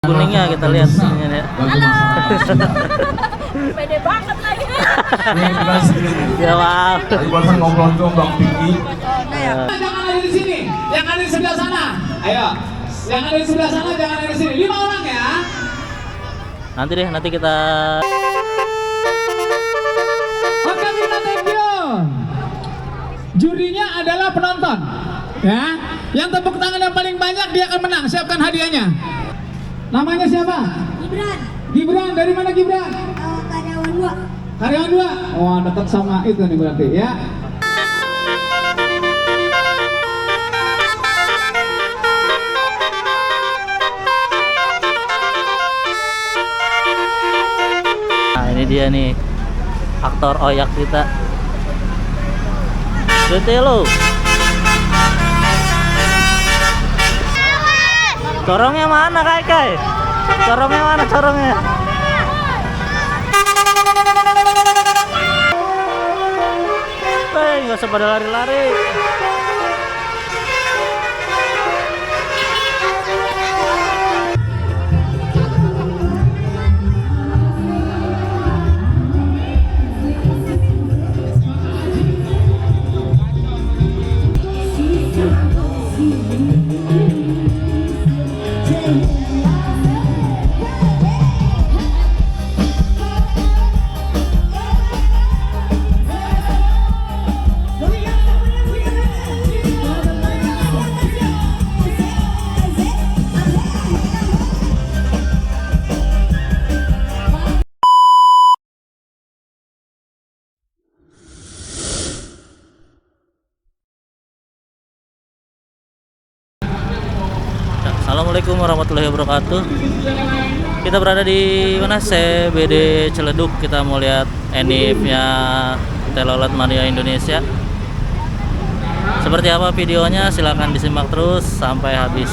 Kuningnya kita lihat ini ya. Halo. Pede banget lagi. Ya wow. Tadi barusan ngobrol-ngobrol tinggi. Jangan ada di sini, yang ada di sebelah sana. Ayo, yang ada di sebelah sana jangan ada di sini. 5 orang ya. Nanti kita. Oke, Bina, thank you. Jurinya adalah penonton, ya. Yang tepuk tangan yang paling banyak dia akan menang. Siapkan hadiahnya. Namanya siapa? Gibran. Gibran. Dari mana Gibran? Karyawan 2. Karyawan 2. Wah, dekat sama itu nih berarti ya. Nah ini dia nih aktor Oyak kita. Gede lo. Corongnya mana Kai? Corongnya mana corongnya? Nggak usah pada lari-lari. Assalamualaikum warahmatullahi wabarakatuh. Kita berada di mana? CBD Ciledug. Kita mau lihat enifnya Telolet Mania Indonesia. Seperti apa videonya? Silahkan disimak terus sampai habis.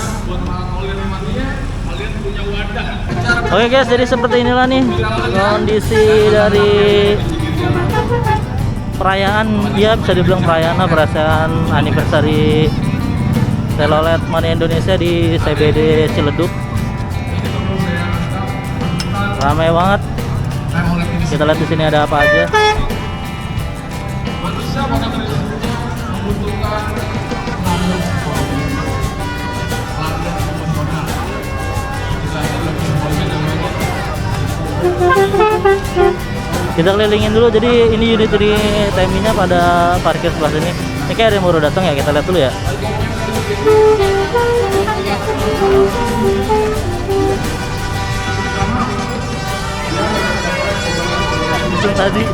Oke guys, jadi seperti inilah nih kondisi dari perayaan. Ya bisa dibilang perayaan anniversary Telolet Mania Indonesia di CBD Ciledug. Ramai banget. Kita lihat di sini ada apa aja. Kita kelilingin dulu. Jadi ini unit di TMI-nya pada parkir sebelah sini. Ini kayak ada yang baru datang ya. Kita lihat dulu ya. Tadi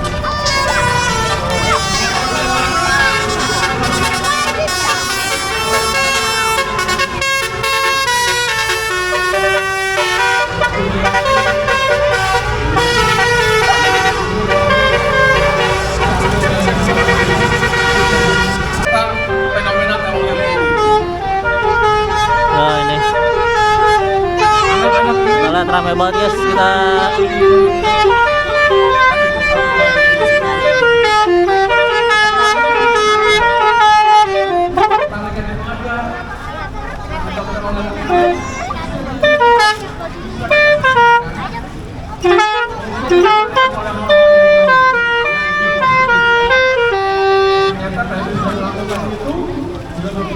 ramai banget guys. Kita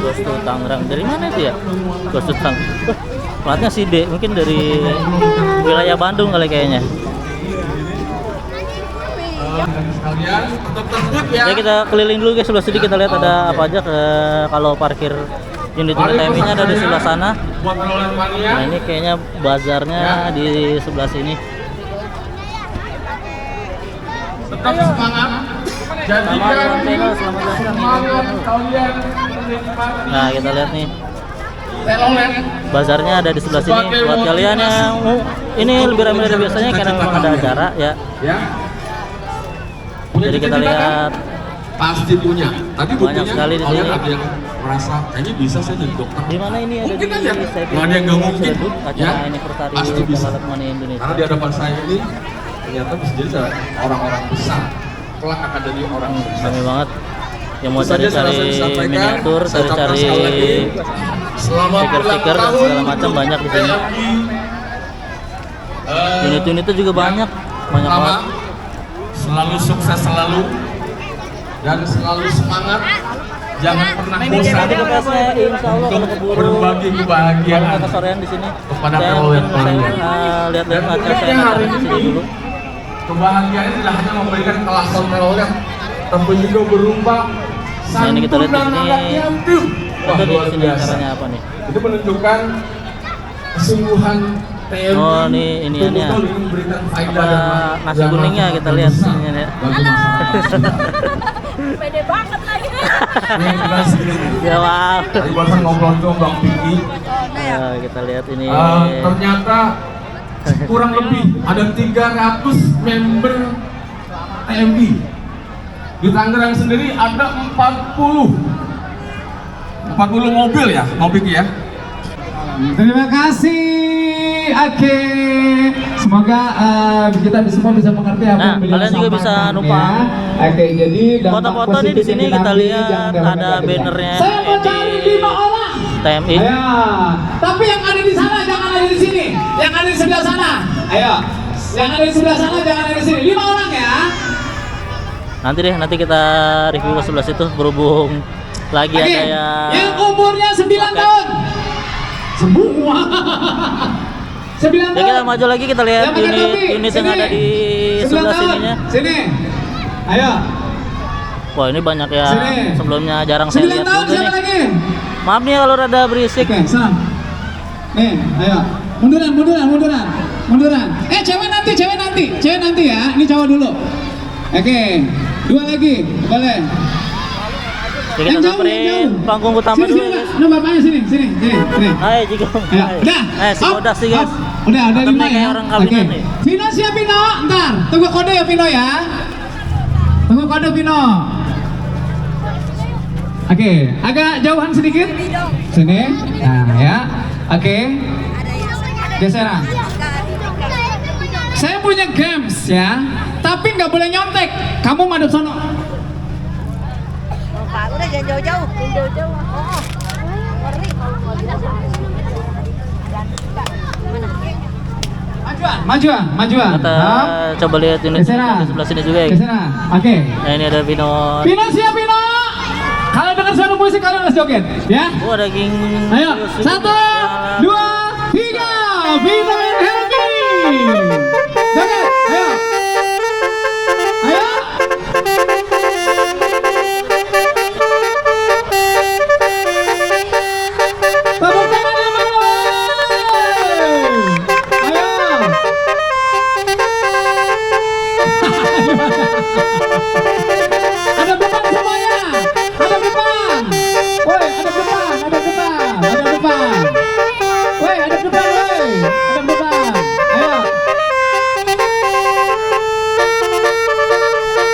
Gostu Tangerang. Dari mana itu ya? Gostu Tangerang. Platnya si D, mungkin dari wilayah Bandung kali kayaknya. Ya kita keliling dulu guys, sebelah sini kita lihat ada apa aja. Kalau parkir unit TMI-nya ada di sebelah sana. Nah ini kayaknya bazarnya di sebelah sini. Tetap semangat. Jadikan semangat kalian. Nah kita lihat nih. Bazarnya ada di sebelah sini. Buat kalian yang ini lebih ramai dari biasanya karena memang ada acara ya. Jadi kita lihat pasti punya. Tadi banyak sekali di sini. Ada yang merasa kayaknya bisa saya jadi dokter. Di mana ini ada mungkin di aja. CBD Nggak ada yang nggak mungkin. acara anniversary pasti bisa. Telolet Mania Indonesia. Karena di hadapan saya ini ternyata bisa jadi orang-orang besar. Kelak akan jadi orang besar. Ramai banget. Yang mau cari-cari miniatur, cari-cari stiker-stiker dan segala macam banyak di sini. Unit-unitnya juga banyak Pertama, banget. selalu sukses selalu dan selalu semangat. Jangan pernah bosan Nanti ke PS-nya, insya Allah kalau untuk keburu berbagi kalau kebahagiaan nggak kesorean di sini. kepada Saya travel mungkin yang saya lainnya. lihat-lihat Dan acara uniknya saya hari di sini ini, dulu. kebahagiaan tidak hanya memberikan kelas hotelnya, tapi juga berupa Nah, ini kita lihat di santunan sini. anak yatim. Wah, Itu di luar sini biasa. acaranya apa nih? Itu menunjukkan kesungguhan TNI. Oh, ini iniannya. betul-betul ingin memberikan faedah Apa, dan nasi kuningnya kita lihat besar ininya ya. bagi masyarakat kita. Pede banget lagi. Ini kita sendiri. Ya wow. Tadi barusan ngobrol tuh Bang Piki. Nah, kita lihat ini. Ternyata kurang lebih ada 300 member TMI. Di Tangerang sendiri ada 40 mobil ya, Bang Piki ya. Terima kasih. Oke. Semoga kita semua bisa mengerti apa Nah, yang beliau kalian juga bisa sampaikan, numpang ya. Oke, jadi dampak foto-foto nih di positif sini yang kita nanti lihat jangan ada negatifkan. bannernya Saya mau di cari 5 orang. TMI. Ayo. Tapi yang ada di sana jangan ada di sini. Yang ada di sebelah sana. Ayo. Yang ada di sebelah sana jangan ada di sini. 5 orang ya. Nanti kita review ke sebelah situ berhubung lagi Oke. ada Yang umurnya 9 tahun. Semua. 9 Ya kita maju lagi kita lihat Yang pakai topi, unit yang sini. ada di 9 sebelah tahun. sininya. Sini. Ayo. Wah ini banyak ya Sini. sebelumnya jarang saya 9 lihat tahun juga siapa nih. lagi? Maaf nih kalau rada berisik. Oke, sana. Nih, ayo. Munduran. Cewek nanti ya. Ini cowok dulu. Oke. 2 lagi. Boleh. Ya, kita samperin panggung utama sini, dulu sini, guys. Pak. Nah, bapaknya sini. Hai Jigo. Ayo. Hai. Udah. Si Up, Bodas sih guys. up. Udah, ada Mantap 5 nih, kayak ya. orang kawinan nih. Vino siap Vino. Ntar, tunggu kode ya Vino ya. Tunggu kode Vino. Oke, agak jauhan sedikit. Sini. Nah, ya. Oke. Geseran. Saya punya games ya, tapi nggak boleh nyontek. Kamu madep sono. Pak, udah jangan jauh-jauh. Jangan jauh-jauh. Oh. Ngeri kalau Majuan. Kita coba lihat unit Geseran. di sebelah sini juga ya. Geseran. Oke. Nah ini ada Vino. Vino siap Vino. Kalau dengar suara musik kalian harus joget, ya. Oh daging. Ayo, 1, 2, 3. Vino and Happy. Joget, ayo. Tepuk tangan yang mana? Ayo. Ada beban semuanya. Ada beban. Woi, ada beban. Woi, ada beban. Ayo.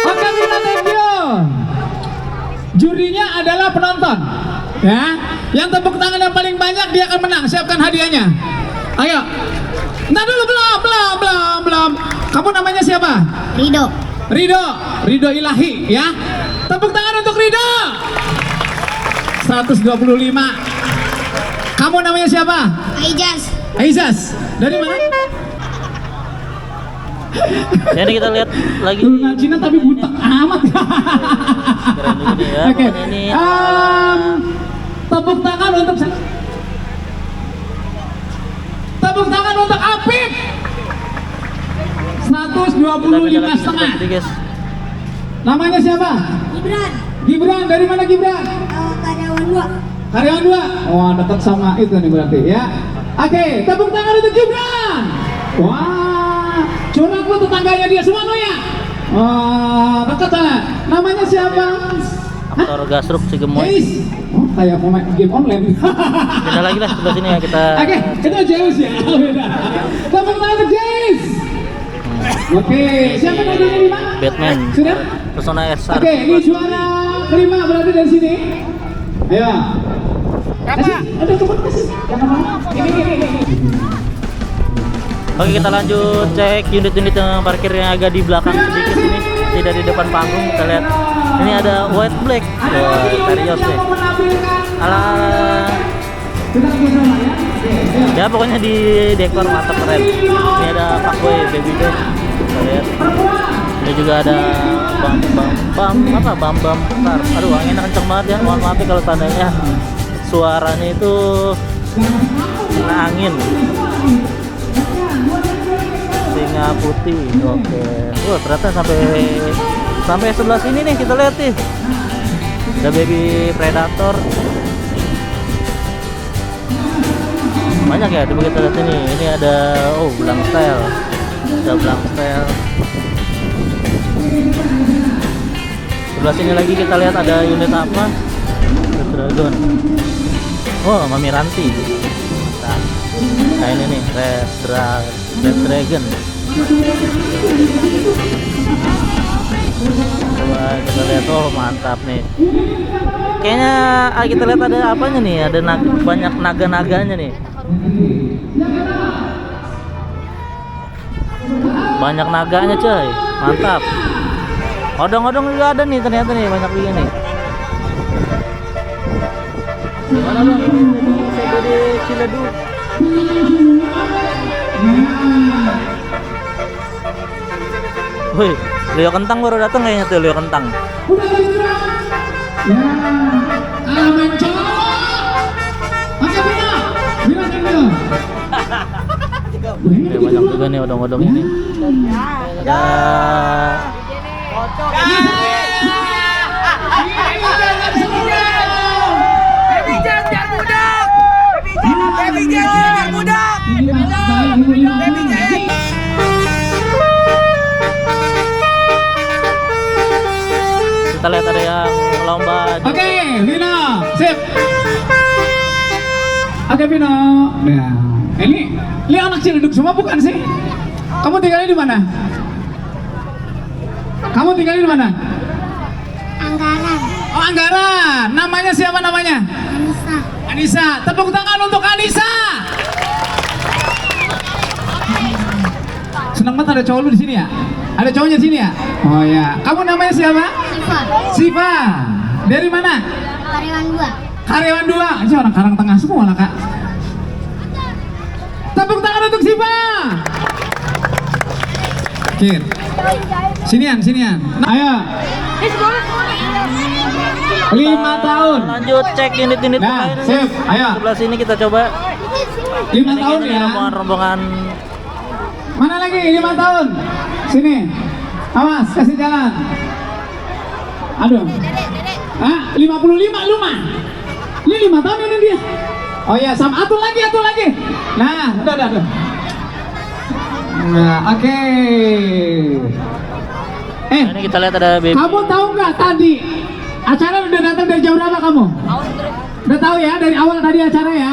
Oke, Vino, thank you. Jurinya adalah penonton. Ya. Yang tepuk tangan yang paling banyak dia akan menang. Siapkan hadiahnya. Ayo. Ntar dulu belum. Kamu namanya siapa? Rido Ilahi ya. Tepuk tangan untuk Rido. 125. Kamu namanya siapa? Aizas. Dari mana? Ya ini kita lihat lagi. Turunan Cina tapi butek amat. Keren juga nih ya. Oke. Pokoknya ini Tepuk tangan untuk Apip. 125,5. guys. Namanya siapa? Gibran. Dari mana Gibran? Karyawan 2. Wah, dekat sama itu nih berarti ya. Oke, tepuk tangan untuk Gibran. Wah, curang lu tetangganya dia semua ya. Wah, dekat sana. Namanya siapa? Aktor Gasruk si Gemoy. Zeus. Oh, kayak pemain game online. Beda lagi lah sebelah sini ya kita. Oke, itu Zeus ya. Oh, beda. Tepuk tangan untuk Zeus. Oke, siapa hadiahnya 5? Batman. Sudah? Persona SR. Oke, ini juara kelima berarti dari sini. Ayo. Kasih, ada cepat kasih. Jangan lama. Ini. Oke kita lanjut cek unit-unit yang parkir yang agak di belakang sedikit sini, tidak di depan panggung. Kita lihat ini ada white black. Wah, Terios nih. Ala Kita sama ya. Ya pokoknya di dekor mantap keren. Ini ada Fuckboy Baby Doll. Kita lihat. Ini juga ada bam bentar. Aduh anginnya kenceng banget ya. Mohon maaf kalau seandainya suaranya itu kena angin. Singa putih. Oke. Wah, ternyata sampai sebelah sini nih kita lihat nih. Ada Baby Predator. Banyak ya, coba kita lihat ini. Ini ada belang style. Ada belang style. Sebelah sini lagi kita lihat ada unit apa? Red Dragon. Oh, Mami Ranti. Nah ini nih, Red Dragon. Coba kita lihat, mantap nih. Kayaknya kita lihat ada apanya nih? Ada banyak naga-naganya nih. Banyak naganya coy, mantap. Odong-odong juga ada nih ternyata nih, banyak juga nih. Gimana bang? CBD Ciledug. Wih, Leo Kentang baru datang kayaknya tuh, Leo Kentang. Ya, banyak juga nih odong-odong ini. Ada kita lihat ada yang lomba. Oke, Vino, sip. Oke, Vino. Nah, ini anak Ciledug semua bukan sih? Kamu tinggalnya di mana? Kamu tinggalnya di mana? Anggaran. Oh, Anggaran. Namanya siapa namanya? Anissa. Anissa. Tepuk tangan untuk Anissa. Senang banget ada cowok lu di sini ya? Ada cowoknya di sini ya? Oh ya. Kamu namanya siapa? Siva. Siva. Dari mana? Karyawan 2. Karyawan 2. Ini orang Karang Tengah semua lah, Kak. Tepuk tangan untuk Siva. Kir. Sinian. Ayo. 5 tahun. Lanjut cek unit-unit Nah, lain. sip. Ayo. Sebelah sini kita coba. 5 tahun Ini ya. rombongan. Mana lagi? 5 tahun. Sini. Awas, kasih jalan. Aduh. Ah, 55 lu mah. Ini 5 tahun ini dia. Oh ya, sama atur lagi. Nah, udah. Nah, oke. Ini kita lihat ada baby. Kamu tahu nggak tadi acara udah datang dari jam berapa kamu? Udah tahu ya dari awal tadi acara ya?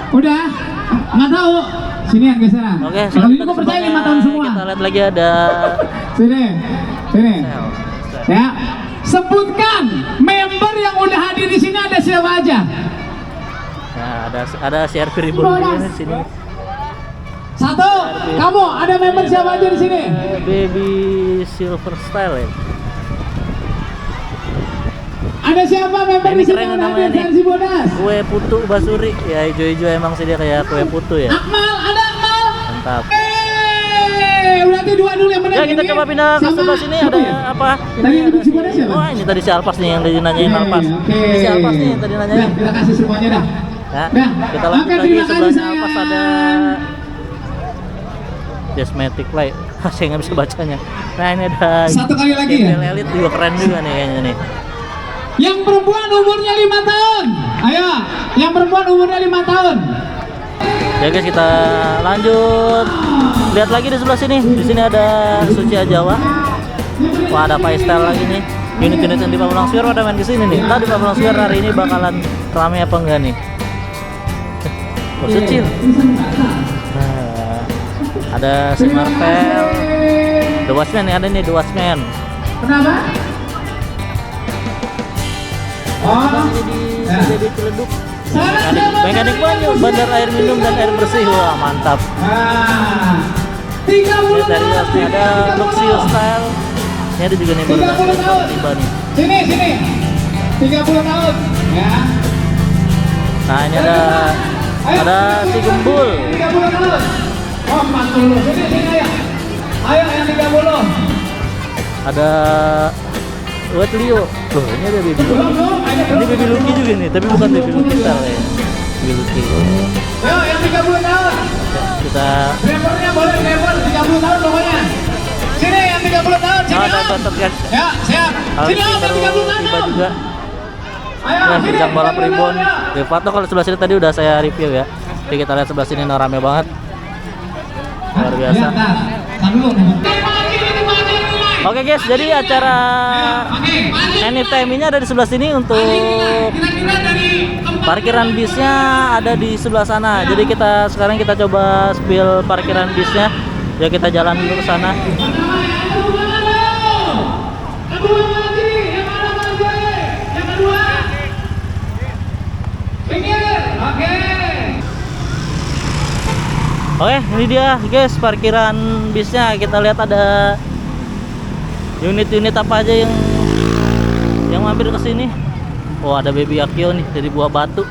Udah? Nggak tahu? Sini yang geseran. Oke, Kalau ini gue percaya 5 tahun semua. Kita lihat lagi ada Sini. Ya, sebutkan member yang udah hadir di sini ada siapa aja? Nah, ada CRV Reborn juga di sini. 1, kamu ada member siapa aja di sini? Baby Silver Style ya. Ada siapa member Ini di sini keren yang namanya hadir nih. versi Bodas? Kue putu basuri. Ya hijau-hijau emang sih dia kayak kue putu ya. Akmal, ada Akmal? Mantap. Berarti 2 dulu yang menang. Ya kita ini coba pindah ke sama sebelah sini siapa ada ya? apa? Tadi yang ada duduk sebelah siapa? Oh ini tadi si Alpas nih yang dinanyain Alpas. Ini si Alpas nih yang tadi nanyain. Dah, kita kasih semuanya dah. Ya, Dah. kita lanjut Oke, lagi terima kasih, sebelahnya sayang. Alpas ada Jasmatic Light. Saya nggak bisa bacanya. Nah ini ada Satu kali lagi ya? Gabriel Elite juga keren juga nih kayaknya nih. Yang perempuan umurnya 5 tahun. Ayo, yang perempuan umurnya 5 tahun. Ya guys kita lanjut. Lihat lagi di sebelah sini. Di sini ada Suci Jawa. Wah ada Paistel lagi nih. Unit-unit yang di Pamulang Square pada main kesini nih. Tadi Pamulang Square hari ini bakalan ramai apa enggak nih? Oh Suci. Nah, ada si Marvel. The Watchmen nih ada nih The Watchmen. Kenapa? Oh, Ini di Ciledug. salah Mekanik banyu, bandar air minum dan air bersih. Wah mantap. Nah, 30 Lihat dari tahun. atasnya ada Luxio Style. Ini ada juga nih baru 30 tahun. tiba nih. Sini. 30 tahun. Ya. Nah ini ada Ada si Gembul. 30 tahun. Oh, 40. Sini ayo. Ayo yang 30. Ada Wet Leo. Loh, ini ada Baby Lucky. Ini Baby Lucky juga nih, tapi bukan Baby Lucky style ya. Baby Lucky. Ayo yang 30 tahun. Kita Drivernya boleh driver 30 tahun pokoknya. Sini yang 30 tahun. Sini om. guys. Ya, siap. Sini om yang 30 tahun. Tiba Om. juga. Ayo, Ya, sini, bincang balap 30 Ribbon. tahun, ya. Devato kalau sebelah sini tadi udah saya review ya. Jadi kita lihat sebelah sini rame banget. Luar biasa. Lihat, nah. Tahan dulu. Oke guys, jadi acara Anytime ini ada di sebelah sini untuk parkiran bisnya ada di sebelah sana. Jadi sekarang kita coba spill parkiran bisnya. Ya kita jalan dulu ke sana. Oke, ini dia guys parkiran bisnya. Kita lihat ada unit-unit apa aja yang mampir ke sini. Oh, ada Baby Akio nih dari Buah Batu.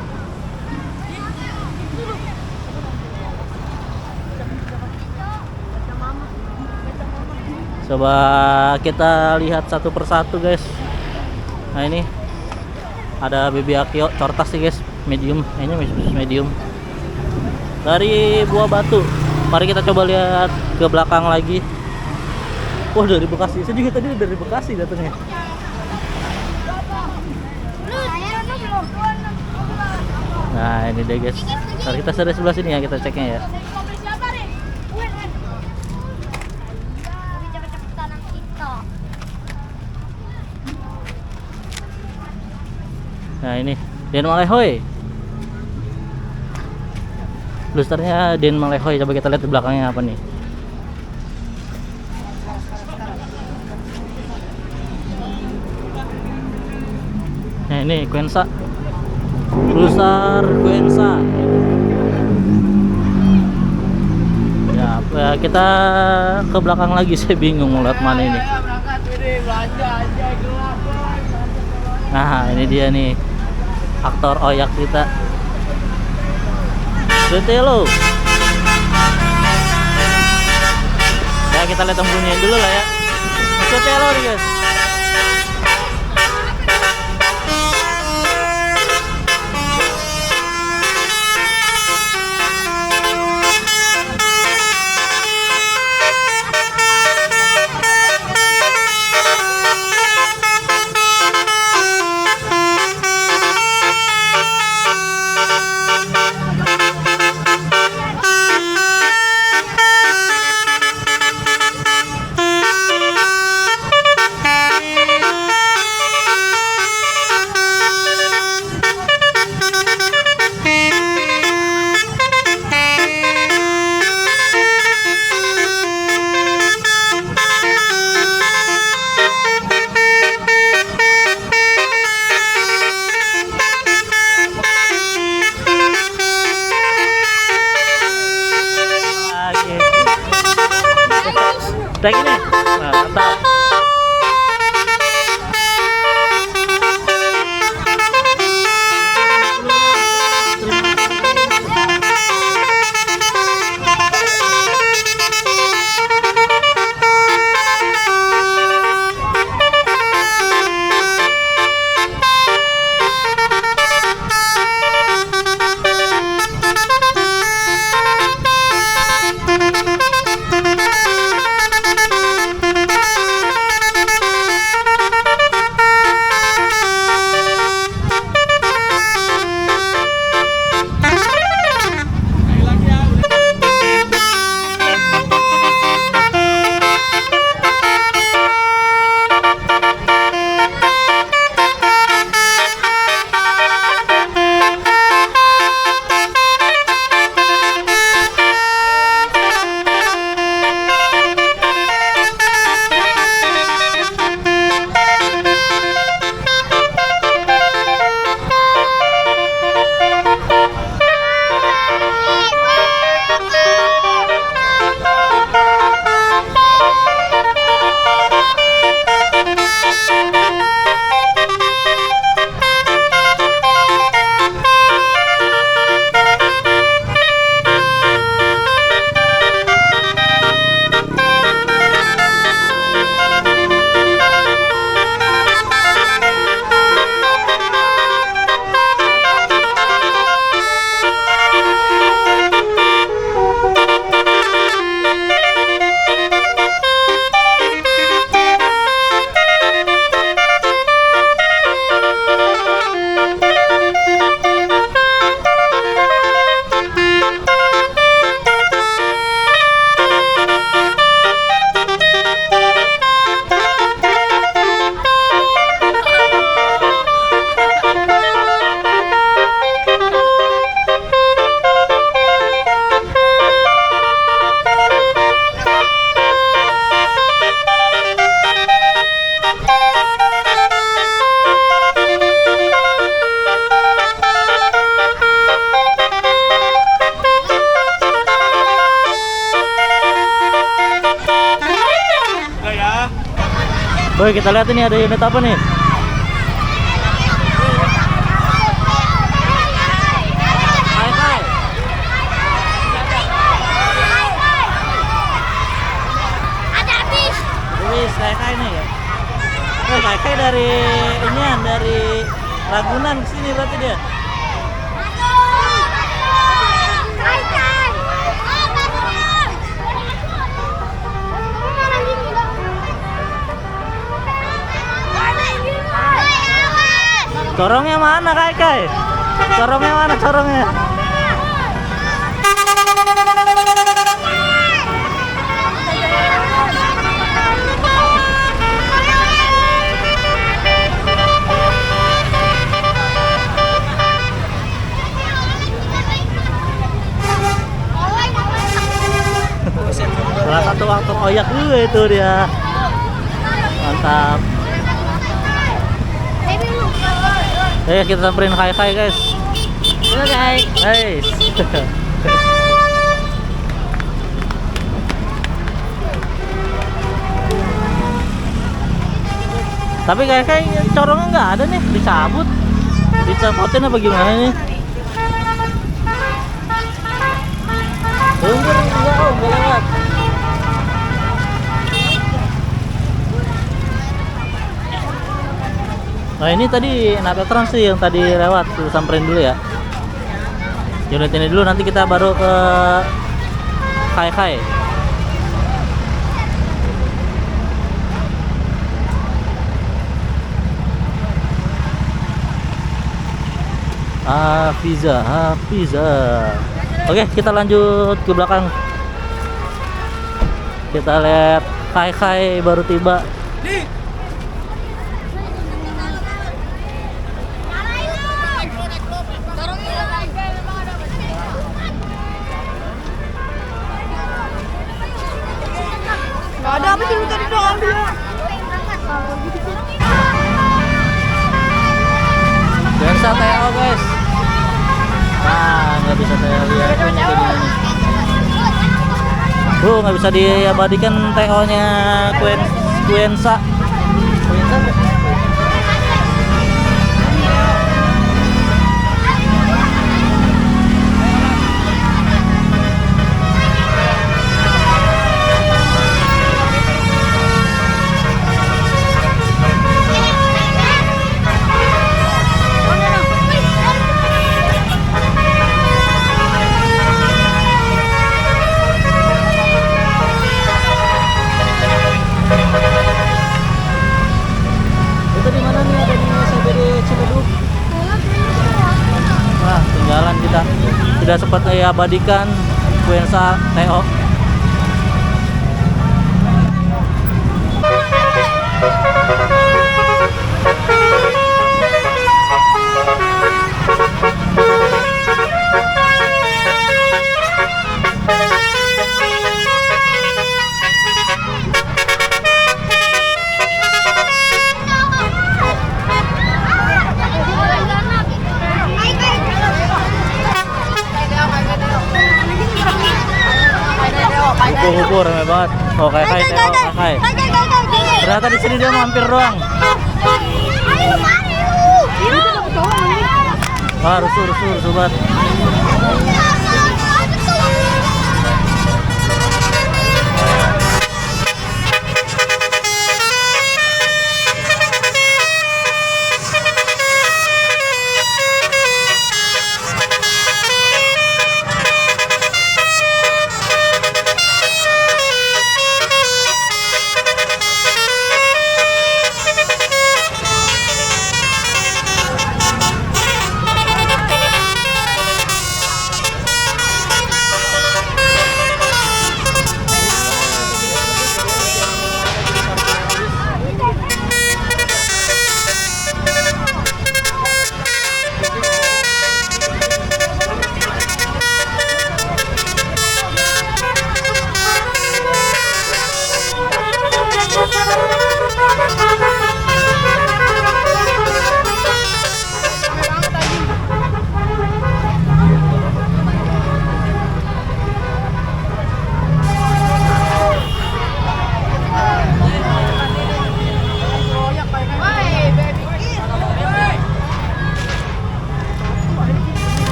Coba kita lihat satu persatu guys. Nah, ini ada Baby Akio cortas sih guys, medium. Ini medium. Dari Buah Batu. Mari kita coba lihat ke belakang lagi. Wah, dari Bekasi. Saya juga tadi dari Bekasi datangnya. Nah, ini deh guys. Mari kita dari sebelah sini ya, kita ceknya ya. Nah, ini Den Malehoy. Blusternya Den Malehoy. Coba kita lihat di belakangnya apa nih. Nah, ini Quensa. Bluster Quensa. Ya, kita ke belakang lagi. Saya bingung mau lihat mana ini. Nah, ini dia nih aktor Oyak kita. Sutelo. Ya, kita lihat tembunya dulu lah ya. Sutelo nih guys. Kayak gini. Nah, mantap. Woi, kita lihat ini ada unit apa nih? Hai hai. Ada bis. Wih, hai hai nih ya. Hai hai dari ini dari Ragunan ke sini berarti dia. Corongnya mana, Kai Kai? Corongnya mana corongnya? Salah satu waktu koyak juga itu dia. Mantap. Kita samperin Kai Kai guys. Halo guys. Hey. Tapi Kai corongnya nggak ada nih, dicabut. Dicabutin apa gimana nih? Tunggu, enggak lewat. Nah ini tadi Nata Trans sih yang tadi lewat, tuh samperin dulu ya. Unit ini dulu, nanti kita baru ke Kai Kai. Hafiza. Oke, kita lanjut ke belakang. Kita lihat Kai Kai baru tiba. Gak ada apa sih lu tadi doang ambil. Biasa TO guys. Nah, nggak bisa saya lihat ini. Nggak bisa diabadikan TO-nya Quensa. Itu di mana nih? Ada di CBD Cibeduk. Nah, tinggalan kita. Tidak sempat saya abadikan Quensa TO. Kumpul rame banget. Oh, Kai Kai TO, Kai. Ternyata di sini dia mampir doang. Ah, rusuh sobat.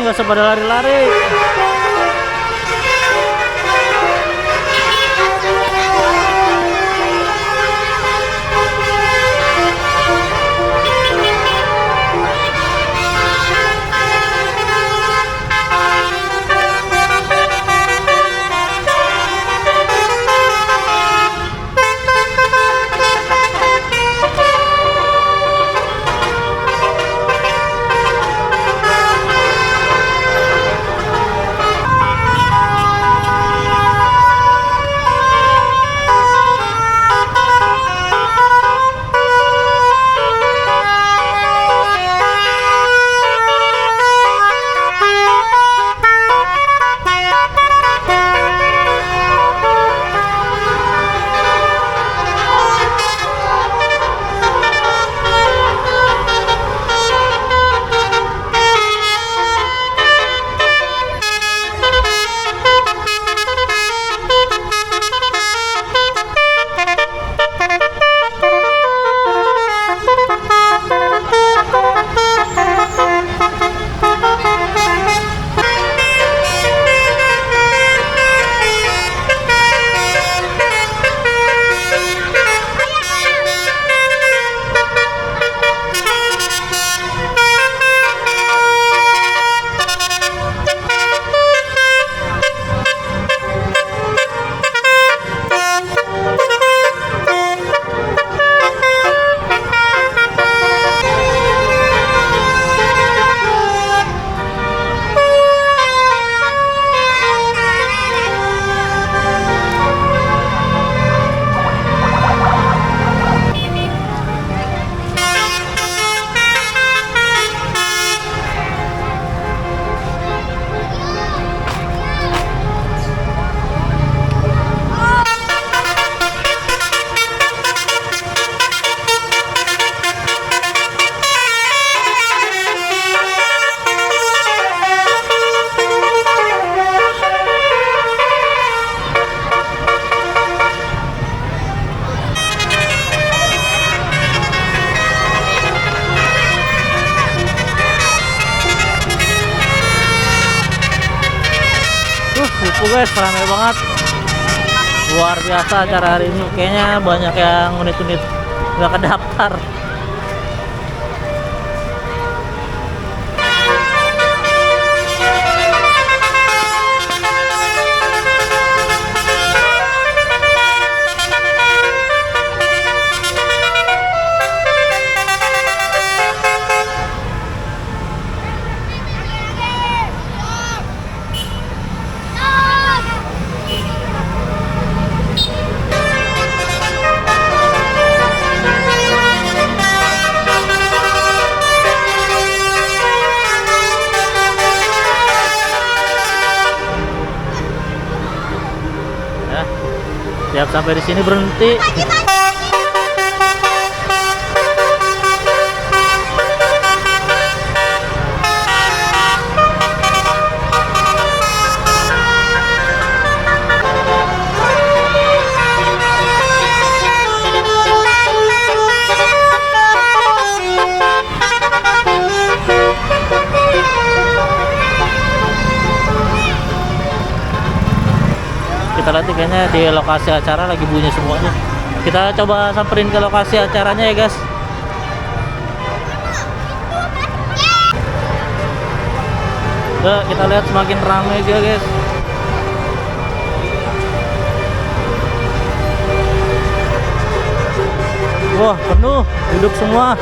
nggak usah pada lari-lari. Guys, ramai banget, luar biasa acara hari ini. Kayaknya banyak yang unit-unit nggak kedaftar. Siap sampai di sini berhenti. Kita lihat nih, kayaknya di lokasi acara lagi bunyi semuanya. Kita coba samperin ke lokasi acaranya ya guys. Kita lihat semakin ramai aja guys. Wah, penuh, duduk semua.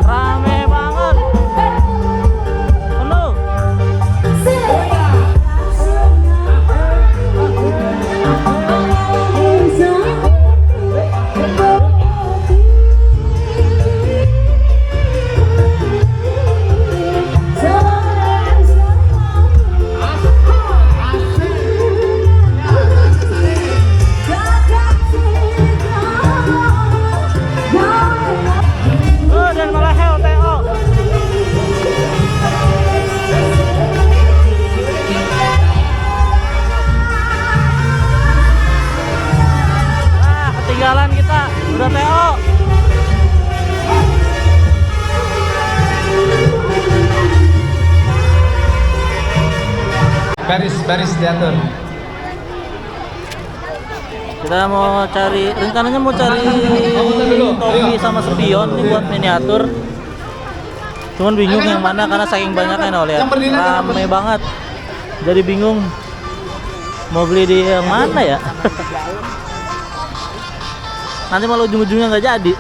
Rame banget. Penuh. Oh, dan malah heo Teo. Ah, ketinggalan kita. Udah Teo. Baris diatur. Kita mau cari, rencananya mau cari topi sama spion nih buat miniatur. Cuman bingung yang mana karena saking banyaknya nih, lihat rame banget. Jadi bingung mau beli di yang mana ya. Nanti malah ujung-ujungnya nggak jadi.